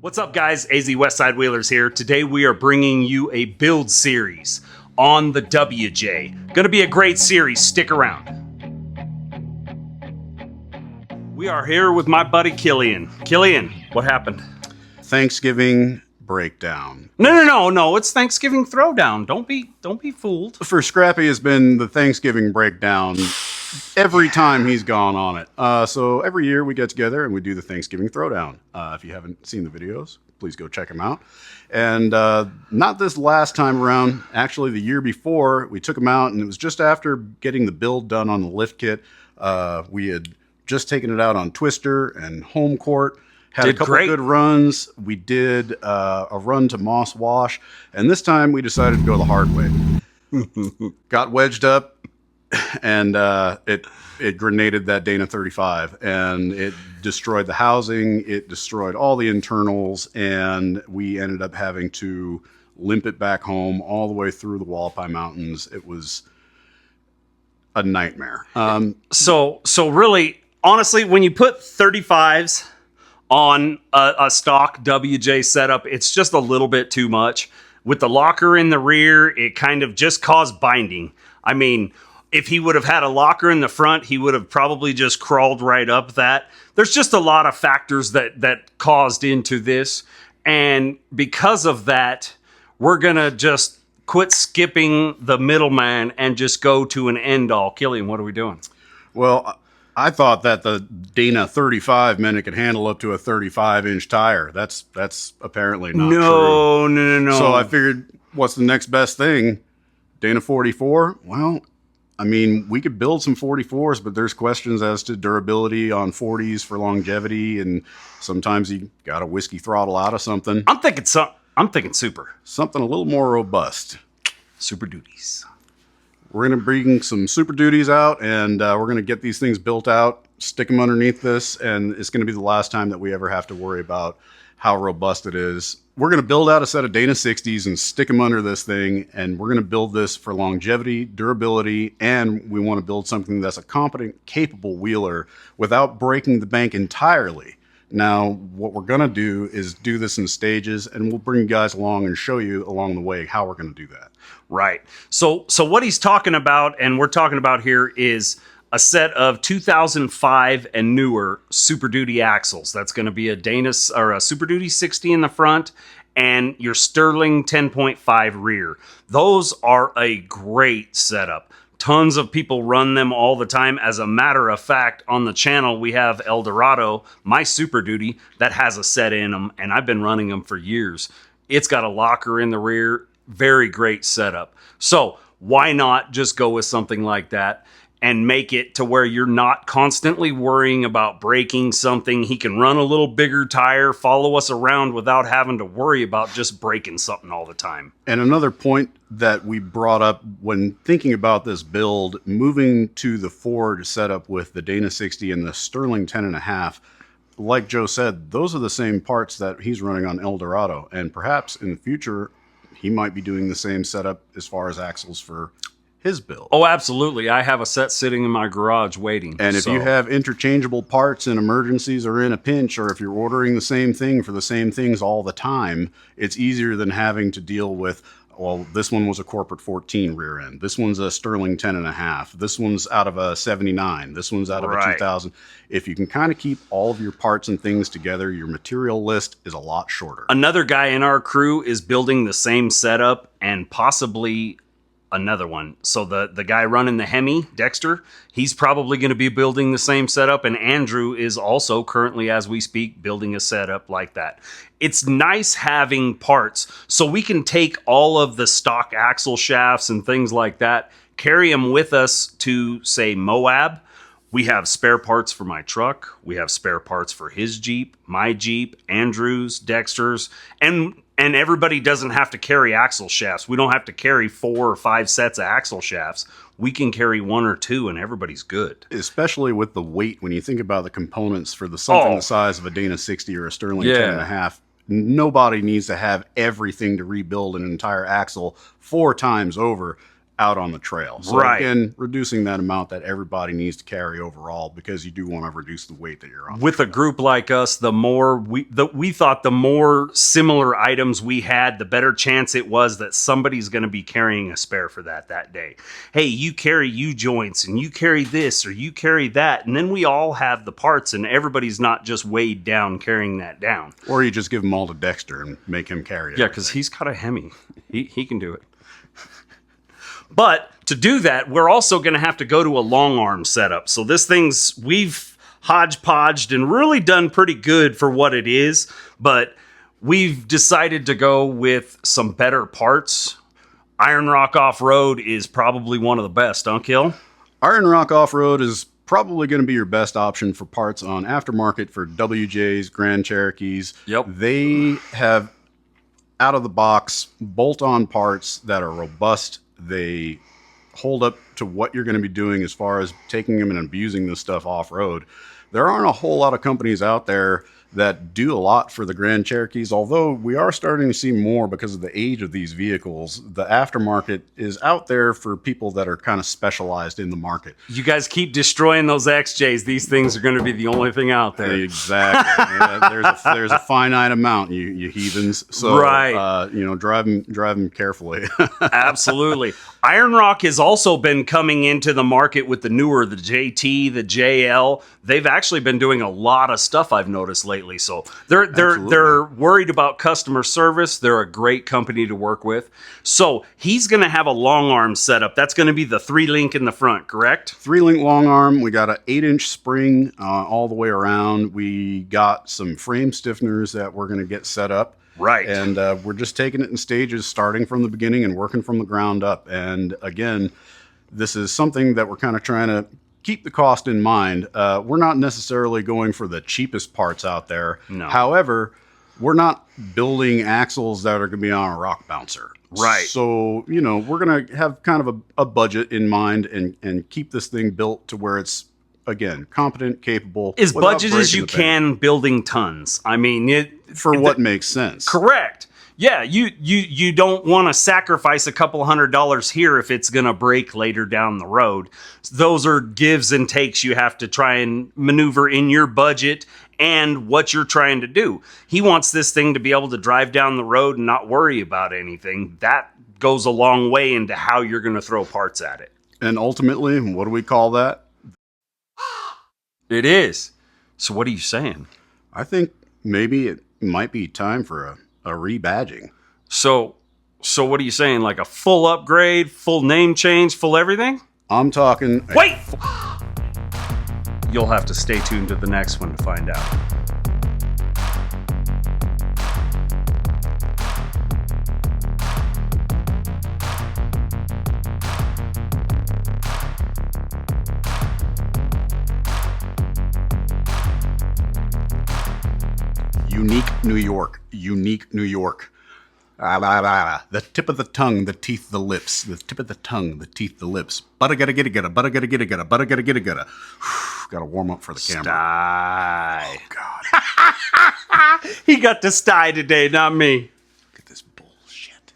What's up, guys? AZ Westside Wheelers here. Today we are bringing you a build series on the WJ. Gonna be a great series. Stick around. We are here with my buddy Killian. Killian, what happened? Thanksgiving breakdown. No. It's Thanksgiving throwdown. Don't be fooled. For Scrappy has been the Thanksgiving breakdown every time he's gone on it. So every year we get together and we do the Thanksgiving throwdown. If you haven't seen the videos, please go check them out. And not this last time around, actually the year before, we took them out, and it was just after getting the build done on the lift kit. We had just taken it out on Twister and Home Court. Had a couple of good runs. We did a run to Moss Wash, and this time we decided to go the hard way. Got wedged up, and it grenaded that Dana 35, and it destroyed the housing. It destroyed all the internals, and we ended up having to limp it back home all the way through the Wallapai Mountains. It was a nightmare. So really, honestly, when you put 35s on a stock WJ setup, it's just a little bit too much. With the locker in the rear, it kind of just caused binding. I mean, if he would have had a locker in the front, he would have probably just crawled right up that. There's just a lot of factors that caused into this. And because of that, we're going to just quit skipping the middleman and just go to an end all. Killian, what are we doing? Well, I thought that the Dana 35 meant it could handle up to a 35-inch tire. That's apparently not true. No. So I figured, what's the next best thing? Dana 44? Well, I mean, we could build some 44s, but there's questions as to durability on 40s for longevity, and sometimes you got a whiskey throttle out of something. I'm thinking super. Something a little more robust. Super Duties. We're going to bring some Super Duties out, and we're going to get these things built out, stick them underneath this, and it's going to be the last time that we ever have to worry about how robust it is. We're going to build out a set of Dana 60s and stick them under this thing, and we're going to build this for longevity, durability, and we want to build something that's a competent, capable wheeler without breaking the bank entirely. Now, what we're going to do is do this in stages, and we'll bring you guys along and show you along the way how we're going to do that. Right. So what he's talking about, and we're talking about here, is a set of 2005 and newer Super Duty axles. That's going to be a Dana or a Super Duty 60 in the front and your Sterling 10.5 rear. Those are a great setup. Tons of people run them all the time. As a matter of fact, on the channel, we have El Dorado, my Super Duty, that has a set in them, and I've been running them for years. It's got a locker in the rear. Very great setup. So why not just go with something like that and make it to where you're not constantly worrying about breaking something? He can run a little bigger tire, follow us around without having to worry about just breaking something all the time. And another point that we brought up when thinking about this build, moving to the Ford setup with the Dana 60 and the Sterling 10.5, like Joe said, those are the same parts that he's running on El Dorado. And perhaps in the future, he might be doing the same setup as far as axles for his build. Oh, absolutely. I have a set sitting in my garage waiting. And if you have interchangeable parts in emergencies or in a pinch, or if you're ordering the same thing for the same things all the time, it's easier than having to deal with, well, this one was a corporate 14 rear end. This one's a Sterling 10.5. This one's out of a 79. This one's out of a 2000. If you can kind of keep all of your parts and things together, your material list is a lot shorter. Another guy in our crew is building the same setup and possibly another one. So the guy running the Hemi, Dexter, he's probably going to be building the same setup, and Andrew is also currently, as we speak, building a setup like that. It's nice having parts so we can take all of the stock axle shafts and things like that, carry them with us to, say, Moab. We have spare parts for my truck. We have spare parts for his Jeep, my Jeep, Andrew's, Dexter's, and everybody doesn't have to carry axle shafts. We don't have to carry 4 or 5 sets of axle shafts. We can carry 1 or 2 and everybody's good. Especially with the weight, when you think about the components for something the size of a Dana 60 or a Sterling 10.5, nobody needs to have everything to rebuild an entire axle 4 times over. out on the trail. So Right. again, reducing that amount that everybody needs to carry overall, because you do want to reduce the weight that you're on. With a group like us, the more we thought the more similar items we had, the better chance it was that somebody's going to be carrying a spare for that day. Hey, you carry U-joints and you carry this or you carry that, and then we all have the parts and everybody's not just weighed down carrying that down. Or you just give them all to Dexter and make him carry it. Yeah, because he's got a Hemi. He can do it. But to do that, we're also going to have to go to a long arm setup. So this thing's, we've hodgepodged and really done pretty good for what it is, but we've decided to go with some better parts. Iron Rock Off-Road is probably one of the best, huh, Kill? Iron Rock Off-Road is probably going to be your best option for parts on aftermarket for WJs, Grand Cherokees. Yep. They have out-of-the-box bolt-on parts that are robust. They hold up to what you're going to be doing as far as taking them and abusing this stuff off-road. There aren't a whole lot of companies out there that do a lot for the Grand Cherokees, although we are starting to see more because of the age of these vehicles. The aftermarket is out there for people that are kind of specialized in the market. You guys keep destroying those XJs. These things are going to be the only thing out there. Exactly. Yeah, there's a finite amount, you heathens. So, right. Drive them carefully. Absolutely. Iron Rock has also been coming into the market with the newer, the JT, the JL. They've actually been doing a lot of stuff I've noticed lately. So they're worried about customer service. They're a great company to work with. So he's going to have a long arm setup. That's going to be the 3-link in the front, correct? 3-link long arm. We got an 8-inch spring all the way around. We got some frame stiffeners that we're going to get set up. Right. And we're just taking it in stages, starting from the beginning and working from the ground up. And again, this is something that we're kind of trying to keep the cost in mind. We're not necessarily going for the cheapest parts out there. No. However, we're not building axles that are going to be on a rock bouncer. Right. So, we're going to have kind of a budget in mind and keep this thing built to where it's, again, competent, capable. As budget as you breaking the bank. can, building tons. I mean, For what makes sense. Correct. Yeah, you don't want to sacrifice a couple $100 here if it's going to break later down the road. Those are gives and takes you have to try and maneuver in your budget and what you're trying to do. He wants this thing to be able to drive down the road and not worry about anything. That goes a long way into how you're going to throw parts at it. And ultimately, what do we call that? It is. So what are you saying? I think maybe it might be time for a rebadging. So what are you saying? Like a full upgrade, full name change, full everything? I'm talking... Wait! You'll have to stay tuned to the next one to find out. Unique New York. Unique New York. The tip of the tongue, the teeth, the lips. The tip of the tongue, the teeth, the lips. Butter gotta get it, gotta. Butter gotta get it, gotta. Butter gotta get it, gotta. Gotta warm up for the camera. Sty. Oh, God. He got to sty today, not me. Look at this bullshit.